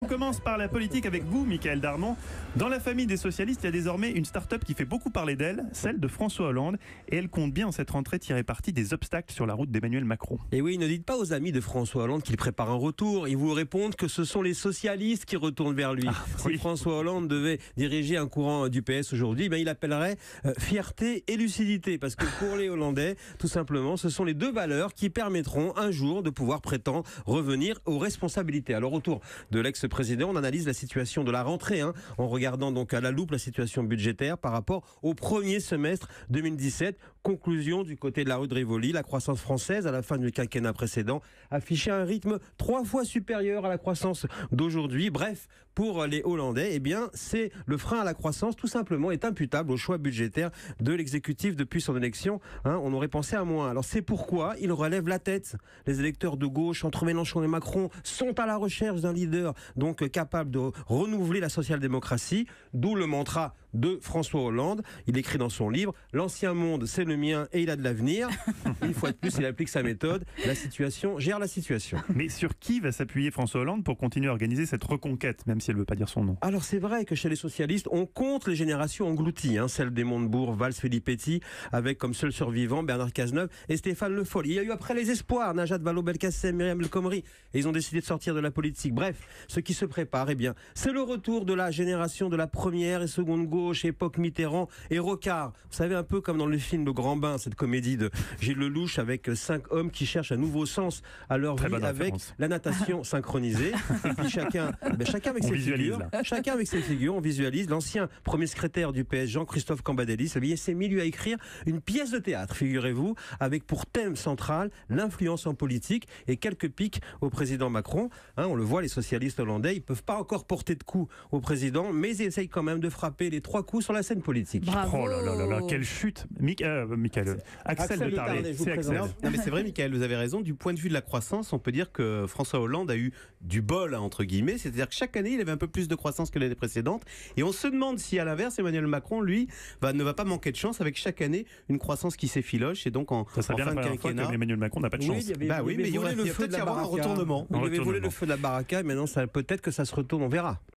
On commence par la politique avec vous, Michaël Darmon. Dans la famille des socialistes, il y a désormais une start-up qui fait beaucoup parler d'elle, celle de François Hollande, et elle compte bien en cette rentrée tirer parti des obstacles sur la route d'Emmanuel Macron. Et oui, ne dites pas aux amis de François Hollande qu'il prépare un retour. Ils vous répondent que ce sont les socialistes qui retournent vers lui. Si François Hollande devait diriger un courant du PS aujourd'hui, il appellerait fierté et lucidité. Parce que pour les Hollandais, tout simplement, ce sont les deux valeurs qui permettront un jour de pouvoir prétendre revenir aux responsabilités. Alors autour de l'ex-président, on analyse la situation de la rentrée, en regardant donc à la loupe la situation budgétaire par rapport au premier semestre 2017. Conclusion du côté de la rue de Rivoli, la croissance française à la fin du quinquennat précédent affichait un rythme 3 fois supérieur à la croissance d'aujourd'hui. Bref, pour les Hollandais, c'est le frein à la croissance tout simplement est imputable au choix budgétaire de l'exécutif depuis son élection. On aurait pensé à moins. Alors c'est pourquoi il relève la tête. Les électeurs de gauche entre Mélenchon et Macron sont à la recherche d'un leader donc capable de renouveler la social-démocratie, d'où le mantra de François Hollande. Il écrit dans son livre « L'ancien monde, c'est le mien et il a de l'avenir ». Une fois de plus, il applique sa méthode. La situation gère la situation. Mais sur qui va s'appuyer François Hollande pour continuer à organiser cette reconquête, même si elle ne veut pas dire son nom? Alors c'est vrai que chez les socialistes, on compte les générations englouties, celle des Montebourg, Valls-Filipetti, avec comme seul survivant Bernard Cazeneuve et Stéphane Le Foll. Il y a eu après les espoirs, Najat Vallaud-Belkacem, Myriam El Khomri, et ils ont décidé de sortir de la politique. Bref, ce qui se prépare, c'est le retour de la génération de la première et seconde gauche, époque Mitterrand et Rocard. Vous savez, un peu comme dans le film Le Grand Bain, cette comédie de Gilles Lelouch avec 5 hommes qui cherchent un nouveau sens à leur vie avec la natation synchronisée. Et puis chacun avec ses figures. Chacun avec ses figures, on visualise. L'ancien premier secrétaire du PS, Jean-Christophe Cambadélis, s'est mis lui à écrire une pièce de théâtre, figurez-vous, avec pour thème central l'influence en politique et quelques piques au président Macron. On le voit, les socialistes hollandais, ils peuvent pas encore porter de coups au président, mais ils essayent quand même de frapper les 3 coups sur la scène politique. Bravo. Oh là là là là, quelle chute. Michaël, Axel de Tarlet, c'est Axel. Non mais c'est vrai, Michaël, vous avez raison. Du point de vue de la croissance, on peut dire que François Hollande a eu du bol, entre guillemets. C'est-à-dire que chaque année, il avait un peu plus de croissance que l'année précédente. Et on se demande si, à l'inverse, Emmanuel Macron, lui, ne va pas manquer de chance avec chaque année une croissance qui s'effiloche. Et donc, ça serait bien fin la de première fois quinquennat, Emmanuel Macron n'a pas de chance. Mais il y avait il va peut-être y avoir un retournement. Il avait volé le feu de la baraque, maintenant peut-être que ça se retourne, on verra.